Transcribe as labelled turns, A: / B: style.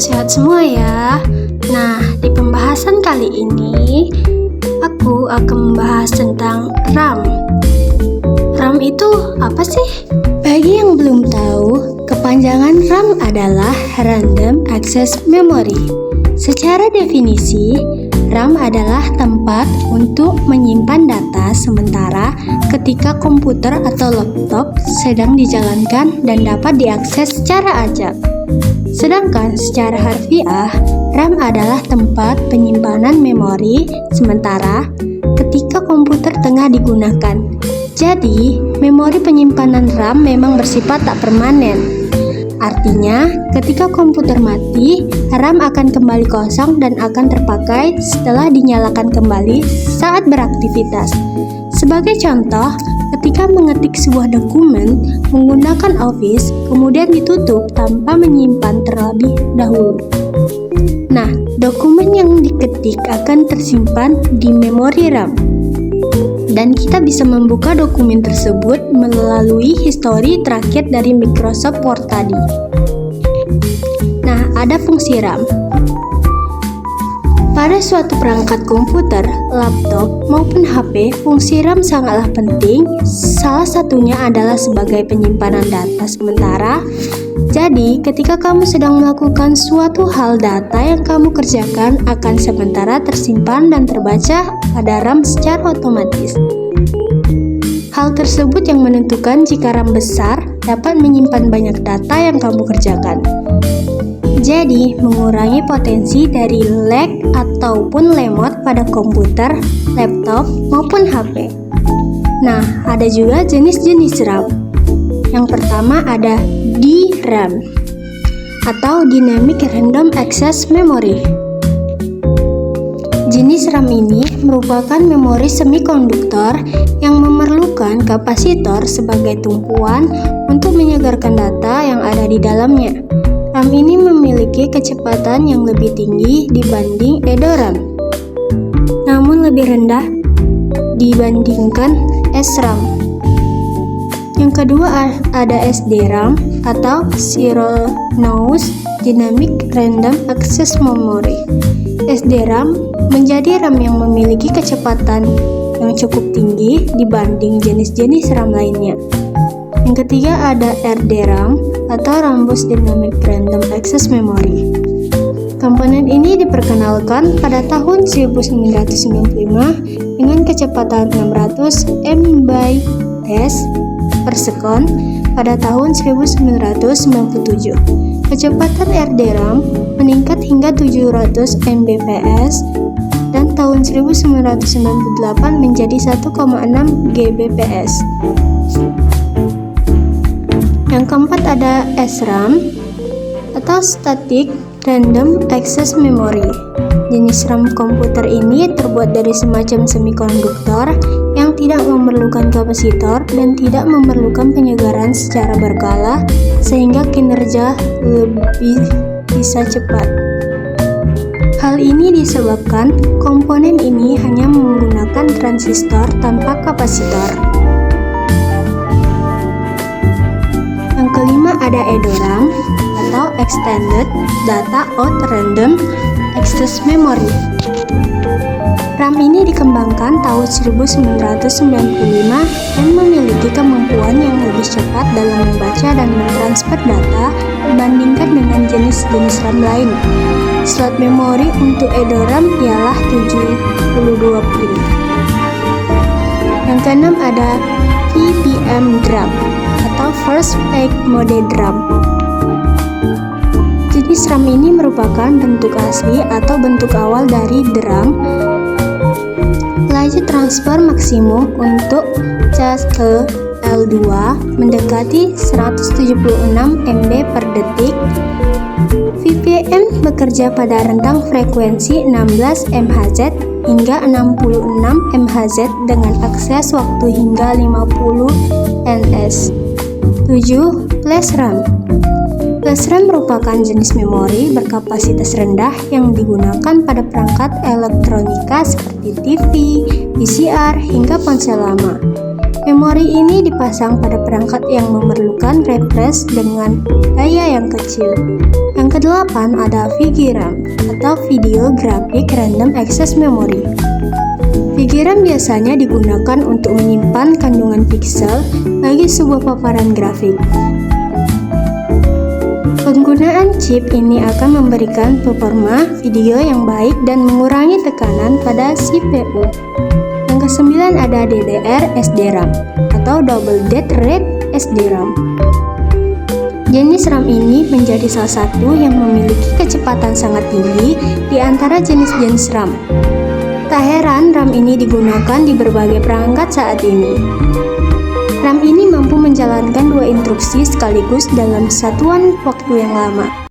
A: sehat-sehat semua ya. Nah, di pembahasan kali ini, aku akan membahas tentang RAM. RAM itu apa sih? Bagi yang belum tahu, kepanjangan RAM adalah Random Access Memory. Secara definisi, RAM adalah tempat untuk menyimpan data sementara ketika komputer atau laptop sedang dijalankan dan dapat diakses secara acak. Sedangkan secara harfiah, RAM adalah tempat penyimpanan memori sementara ketika komputer tengah digunakan. Jadi, memori penyimpanan RAM memang bersifat tak permanen. Artinya, ketika komputer mati, RAM akan kembali kosong dan akan terpakai setelah dinyalakan kembali saat beraktivitas. Sebagai contoh, ketika mengetik sebuah dokumen menggunakan Office, kemudian ditutup tanpa menyimpan terlebih dahulu. Nah, dokumen yang diketik akan tersimpan di memori RAM. Dan kita bisa membuka dokumen tersebut melalui histori terakhir dari Microsoft Word tadi. Nah, ada fungsi RAM. Pada suatu perangkat komputer, laptop, maupun HP, fungsi RAM sangatlah penting. Salah satunya adalah sebagai penyimpanan data sementara. Jadi, ketika kamu sedang melakukan suatu hal, data yang kamu kerjakan akan sementara tersimpan dan terbaca pada RAM secara otomatis. Hal tersebut yang menentukan jika RAM besar dapat menyimpan banyak data yang kamu kerjakan. Jadi, mengurangi potensi dari lag ataupun lemot pada komputer, laptop, maupun HP. Nah, ada juga jenis-jenis RAM. Yang pertama ada DRAM atau Dynamic Random Access Memory. Jenis RAM ini merupakan memori semikonduktor yang memerlukan kapasitor sebagai tumpuan untuk menyegarkan data yang ada di dalamnya. RAM ini memiliki kecepatan yang lebih tinggi dibanding eDORAM, namun lebih rendah dibandingkan SRAM. Yang kedua ada SDRAM atau Serial Noise Dynamic Random Access Memory. SDRAM menjadi RAM yang memiliki kecepatan yang cukup tinggi dibanding jenis-jenis RAM lainnya. Yang ketiga ada RDRAM atau Rambus Dynamic Random Access Memory. Komponen ini diperkenalkan pada tahun 1995 dengan kecepatan 600 MB/s per sekon pada tahun 1997. Kecepatan RDRAM meningkat hingga 700 Mbps dan tahun 1998 menjadi 1,6 Gbps. Yang keempat ada SRAM atau Static Random Access Memory. Jenis RAM komputer ini terbuat dari semacam semikonduktor yang tidak memerlukan kapasitor dan tidak memerlukan penyegaran secara berkala sehingga kinerja lebih bisa cepat. Hal ini disebabkan komponen ini hanya menggunakan transistor tanpa kapasitor. Yang kelima ada eDORAM atau Extended Data Out Random Access Memory. RAM ini dikembangkan tahun 1995 dan memiliki kemampuan yang lebih cepat dalam membaca dan mentransfer data dibandingkan dengan jenis-jenis RAM lain. Slot memori untuk eDORAM ialah 72 pin. Yang keenam ada PPM DRAM atau First Pack Mode DRAM. Jenis RAM ini merupakan bentuk asli atau bentuk awal dari DRAM. Laju transfer maksimum untuk cas ke L2 mendekati 176 MB per detik. VPM bekerja pada rentang frekuensi 16 MHz hingga 66 MHz dengan akses waktu hingga 50 ns. 7. Flash RAM. Flash RAM merupakan jenis memori berkapasitas rendah yang digunakan pada perangkat elektronika seperti TV, VCR, hingga ponsel lama. Memori ini dipasang pada perangkat yang memerlukan refresh dengan daya yang kecil. Yang ke-8 ada VGRAM atau Video Graphic Random Access Memory. VGRAM biasanya digunakan untuk menyimpan kandungan piksel bagi sebuah paparan grafik. Penggunaan chip ini akan memberikan performa video yang baik dan mengurangi tekanan pada CPU. Yang ke-9 ada DDR SDRAM atau Double Dead Rate SDRAM. Jenis RAM ini menjadi salah satu yang memiliki kecepatan sangat tinggi di antara jenis-jenis RAM. Tak heran RAM ini digunakan di berbagai perangkat saat ini. RAM ini mampu menjalankan 2 instruksi sekaligus dalam satuan waktu yang lama.